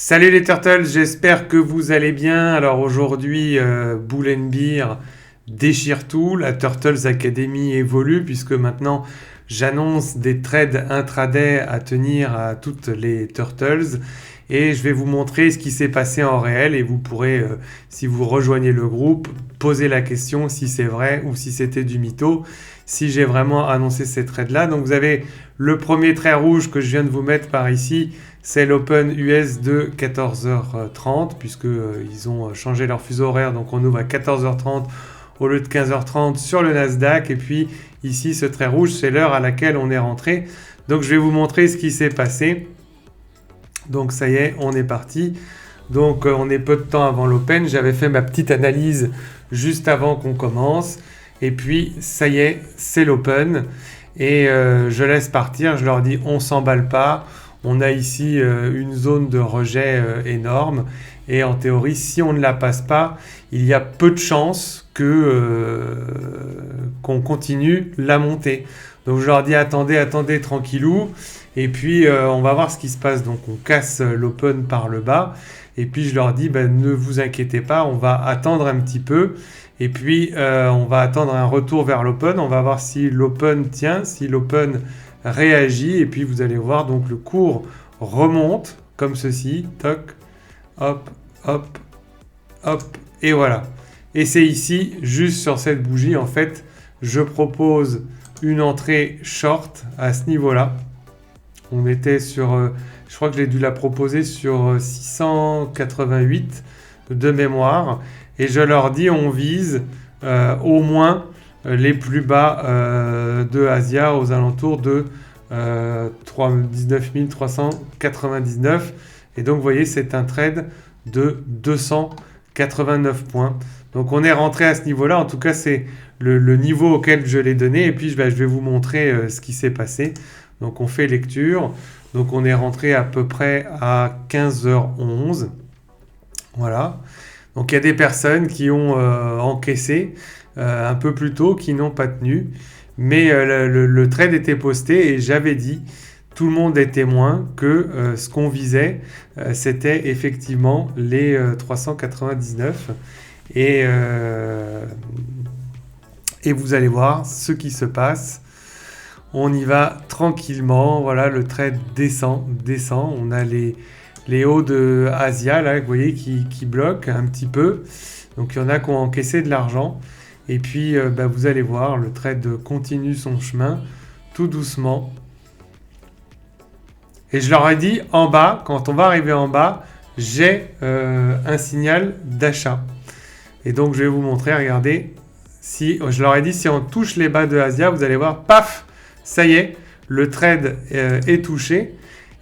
Salut les Turtles, j'espère que vous allez bien. Alors aujourd'hui, Bull and Beer déchire tout. La Turtles Academy évolue puisque maintenant j'annonce des trades intraday à tenir à toutes les Turtles. Et je vais vous montrer ce qui s'est passé en réel et vous pourrez, si vous rejoignez le groupe, poser la question si c'est vrai ou si c'était du mytho, si j'ai vraiment annoncé ces trades-là. Donc vous avez le premier trait rouge que je viens de vous mettre par ici, c'est l'Open US de 14h30 puisque ils ont changé leur fuseau horaire, donc on ouvre à 14h30 au lieu de 15h30 sur le Nasdaq. Et puis ici, ce trait rouge, c'est l'heure à laquelle on est rentré. Donc je vais vous montrer ce qui s'est passé. Donc ça y est, on est parti. Donc on est peu de temps avant l'Open. J'avais fait ma petite analyse juste avant qu'on commence. Et puis ça y est, c'est l'Open. Et je laisse partir, je leur dis on s'emballe pas. On a ici une zone de rejet énorme. Et en théorie, si on ne la passe pas, il y a peu de chances qu'on continue la montée. Donc je leur dis attendez, tranquillou. Et puis on va voir ce qui se passe. Donc on casse l'Open par le bas. Et puis je leur dis ne vous inquiétez pas, on va attendre un petit peu. Et puis on va attendre un retour vers l'Open. On va voir si l'Open tient, si l'Open réagit. Et puis vous allez voir, donc le cours remonte comme ceci. Toc, hop, hop, hop. Et voilà. Et c'est ici, juste sur cette bougie, en fait, je propose une entrée short à ce niveau-là. On était sur, je crois que j'ai dû la proposer sur 688 de mémoire. Et je leur dis, on vise au moins les plus bas de Asia aux alentours de 19 399. Et donc, vous voyez, c'est un trade de 289 points. Donc, on est rentré à ce niveau-là. En tout cas, c'est le niveau auquel je l'ai donné. Et puis, je vais vous montrer ce qui s'est passé. Donc, on fait lecture. Donc, on est rentré à peu près à 15h11. Voilà. Donc, il y a des personnes qui ont encaissé un peu plus tôt, qui n'ont pas tenu. Mais le trade était posté et j'avais dit, tout le monde est témoin que ce qu'on visait, c'était effectivement les 399. Et vous allez voir ce qui se passe. On y va tranquillement. Voilà, le trade descend. On a les hauts de Asia, là, vous voyez, qui bloquent un petit peu. Donc, il y en a qui ont encaissé de l'argent. Et puis, vous allez voir, le trade continue son chemin tout doucement. Et je leur ai dit, en bas, quand on va arriver en bas, j'ai un signal d'achat. Et donc, je vais vous montrer, regardez. Je leur ai dit, si on touche les bas de Asia, vous allez voir, paf, ça y est, le trade est touché.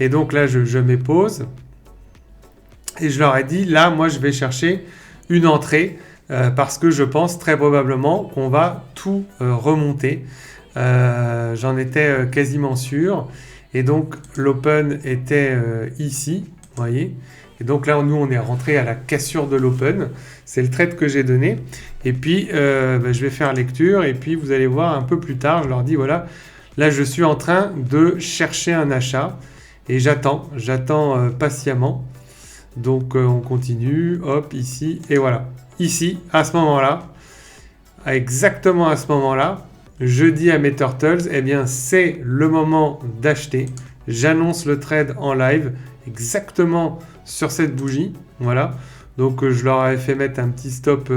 Et donc là, je mets pause. Et je leur ai dit, là, moi, je vais chercher une entrée parce que je pense très probablement qu'on va tout remonter. J'en étais quasiment sûr. Et donc, l'Open était ici, vous voyez. Et donc là, nous, on est rentré à la cassure de l'Open. C'est le trade que j'ai donné. Et puis, je vais faire lecture. Et puis, vous allez voir un peu plus tard, je leur dis, voilà, là, je suis en train de chercher un achat. Et j'attends patiemment. Donc, on continue. Hop, ici. Et voilà. Ici, à ce moment-là, exactement à ce moment-là, je dis à mes Turtles, eh bien, c'est le moment d'acheter. J'annonce le trade en live exactement sur cette bougie. Voilà. Donc, je leur avais fait mettre un petit stop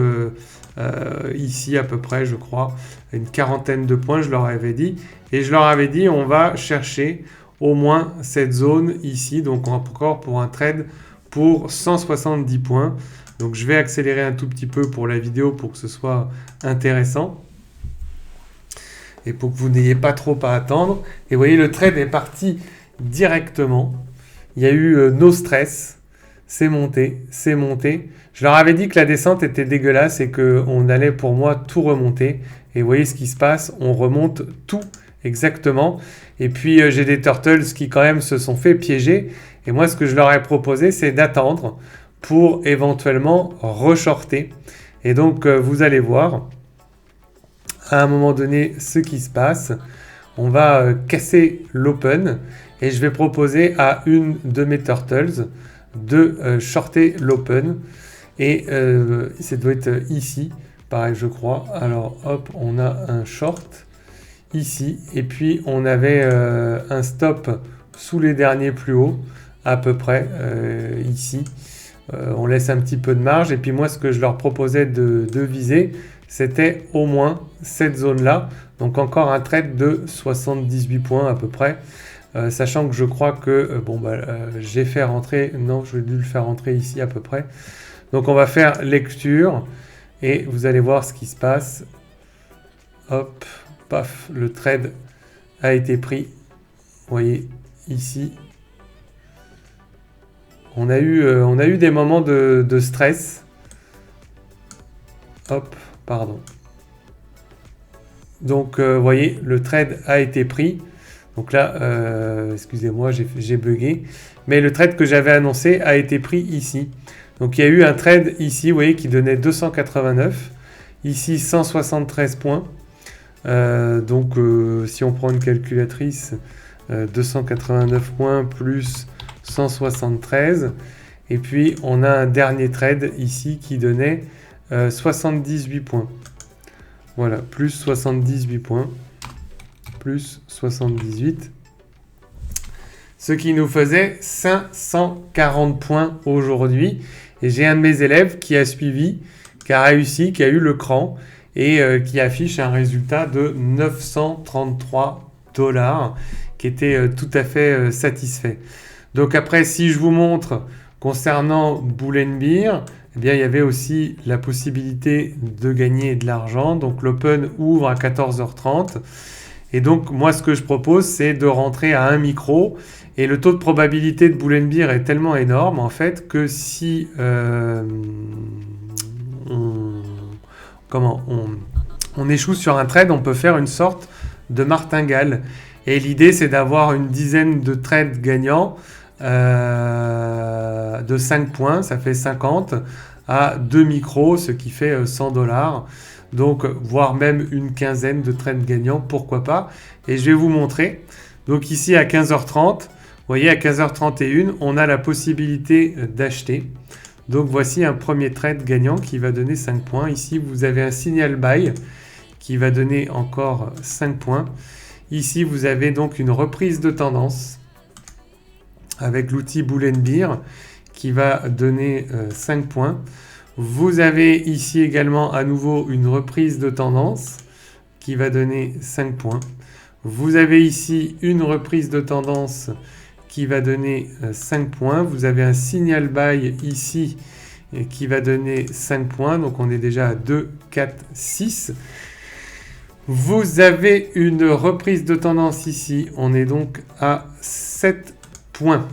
ici à peu près, je crois, une quarantaine de points, je leur avais dit. Et je leur avais dit, on va chercher au moins cette zone ici. Donc, encore pour un trade pour 170 points. Donc, je vais accélérer un tout petit peu pour la vidéo pour que ce soit intéressant. Et pour que vous n'ayez pas trop à attendre. Et vous voyez, le trade est parti directement. Il y a eu no stress. C'est monté. Je leur avais dit que la descente était dégueulasse et qu'on allait pour moi tout remonter. Et vous voyez ce qui se passe. On remonte tout exactement. Et puis j'ai des Turtles qui quand même se sont fait piéger. Et moi, ce que je leur ai proposé, c'est d'attendre pour éventuellement reshorter. Et donc, vous allez voir à un moment donné ce qui se passe. On va casser l'Open et je vais proposer à une de mes Turtles de shorter l'open. Et ça doit être ici, pareil je crois. Alors hop, on a un short ici. Et puis on avait un stop sous les derniers plus hauts, à peu près ici. On laisse un petit peu de marge. Et puis moi, ce que je leur proposais de viser, c'était au moins cette zone-là. Donc encore un trade de 78 points à peu près. Sachant que je crois que j'ai fait rentrer, non, je vais dû le faire rentrer ici à peu près. Donc on va faire lecture et vous allez voir ce qui se passe. Hop, paf, le trade a été pris. Vous voyez ici. On a eu des moments de stress. Hop, pardon. Donc vous voyez, le trade a été pris. Donc là, excusez-moi, j'ai bugué. Mais le trade que j'avais annoncé a été pris ici. Donc il y a eu un trade ici, vous voyez, qui donnait 289. Ici, 173 points. Si on prend une calculatrice, 289 points plus 173. Et puis, on a un dernier trade ici qui donnait 78 points. Voilà, plus 78 points. Plus 78. Ce qui nous faisait 540 points aujourd'hui. Et j'ai un de mes élèves qui a suivi, qui a réussi, qui a eu le cran et qui affiche un résultat de 933 $, qui était tout à fait satisfait. Donc après, si je vous montre concernant Bull & Bear, eh bien, il y avait aussi la possibilité de gagner de l'argent. Donc l'Open ouvre à 14h30. Et donc, moi, ce que je propose, c'est de rentrer à 1 micro. Et le taux de probabilité de Bull & Bear est tellement énorme, en fait, que si on échoue sur un trade, on peut faire une sorte de martingale. Et l'idée, c'est d'avoir une dizaine de trades gagnants de 5 points, ça fait 50, à 2 micros, ce qui fait 100 $. Donc, voire même une quinzaine de trades gagnants, pourquoi pas. Et je vais vous montrer. Donc ici, à 15h30, vous voyez, à 15h31, on a la possibilité d'acheter. Donc voici un premier trade gagnant qui va donner 5 points. Ici, vous avez un signal buy qui va donner encore 5 points. Ici, vous avez donc une reprise de tendance avec l'outil Bull & Bear qui va donner 5 points. Vous avez ici également à nouveau une reprise de tendance qui va donner 5 points. Vous avez ici une reprise de tendance qui va donner 5 points. Vous avez un signal buy ici qui va donner 5 points. Donc on est déjà à 2, 4, 6. Vous avez une reprise de tendance ici. On est donc à 7 points.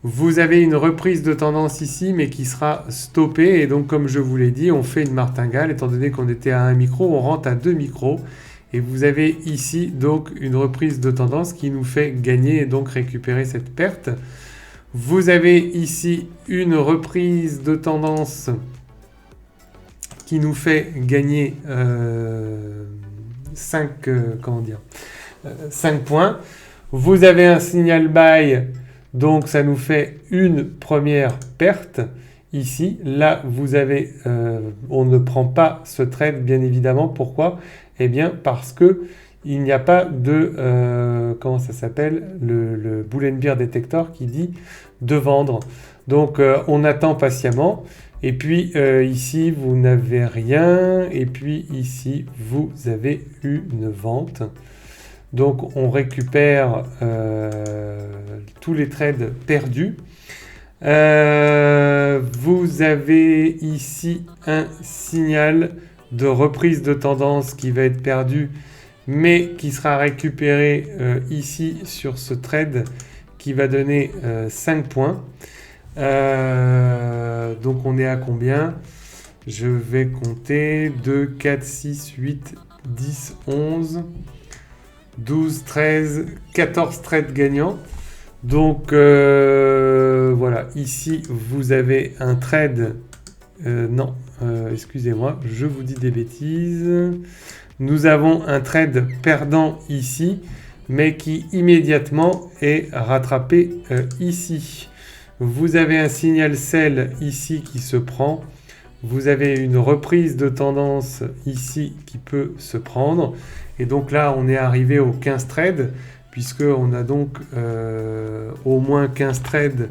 Vous avez une reprise de tendance ici, mais qui sera stoppée. Et donc, comme je vous l'ai dit, on fait une martingale. Étant donné qu'on était à 1 micro, on rentre à 2 micros. Et vous avez ici donc une reprise de tendance qui nous fait gagner et donc récupérer cette perte. Vous avez ici une reprise de tendance qui nous fait gagner 5 points. Vous avez un signal buy, donc ça nous fait une première perte. Ici, là, vous avez, on ne prend pas ce trade, bien évidemment. Pourquoi ? Eh bien, parce que il n'y a pas de, comment ça s'appelle, le Bull & Bear Detector qui dit de vendre. Donc, on attend patiemment. Et puis, ici, vous n'avez rien. Et puis, ici, vous avez une vente. Donc, on récupère tous les trades perdus. Vous avez ici un signal de reprise de tendance qui va être perdu, mais qui sera récupéré ici sur ce trade qui va donner 5 points. Donc on est à combien ? Je vais compter 2, 4, 6, 8, 10, 11, 12, 13, 14 trades gagnants. Donc voilà, ici vous avez un trade, excusez-moi, je vous dis des bêtises. Nous avons un trade perdant ici, mais qui immédiatement est rattrapé ici. Vous avez un signal sell ici qui se prend. Vous avez une reprise de tendance ici qui peut se prendre. Et donc là, on est arrivé aux 15 trades, puisqu'on a donc au moins 15 trades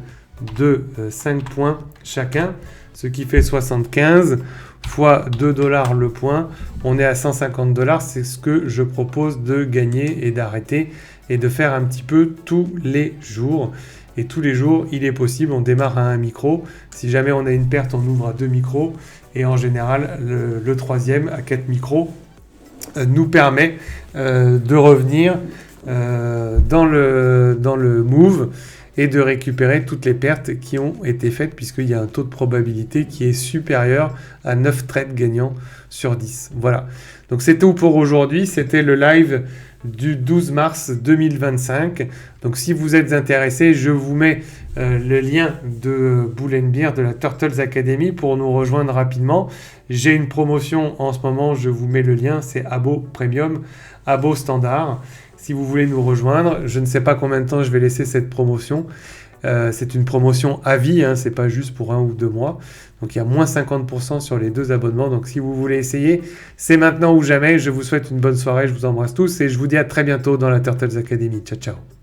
de 5 points chacun, ce qui fait 75 fois 2 $ le point. On est à 150 $. C'est ce que je propose de gagner et d'arrêter et de faire un petit peu tous les jours. Et tous les jours, il est possible, on démarre à un micro. Si jamais on a une perte, on ouvre à 2 micros. Et en général, le troisième à 4 micros nous permet de revenir dans le move et de récupérer toutes les pertes qui ont été faites, puisqu'il y a un taux de probabilité qui est supérieur à 9 trades gagnants sur 10. Voilà. Donc c'est tout pour aujourd'hui. C'était le live du 12 mars 2025. Donc si vous êtes intéressé, je vous mets le lien de Bull & Bear de la Turtles Academy pour nous rejoindre rapidement. J'ai une promotion en ce moment, je vous mets le lien, c'est Abo Premium, Abo Standard. Si vous voulez nous rejoindre, je ne sais pas combien de temps je vais laisser cette promotion. C'est une promotion à vie, hein, c'est pas juste pour 1 ou 2 mois. Donc il y a moins 50% sur les 2 abonnements. Donc si vous voulez essayer, c'est maintenant ou jamais. Je vous souhaite une bonne soirée, je vous embrasse tous et je vous dis à très bientôt dans la Turtles Academy. Ciao, ciao.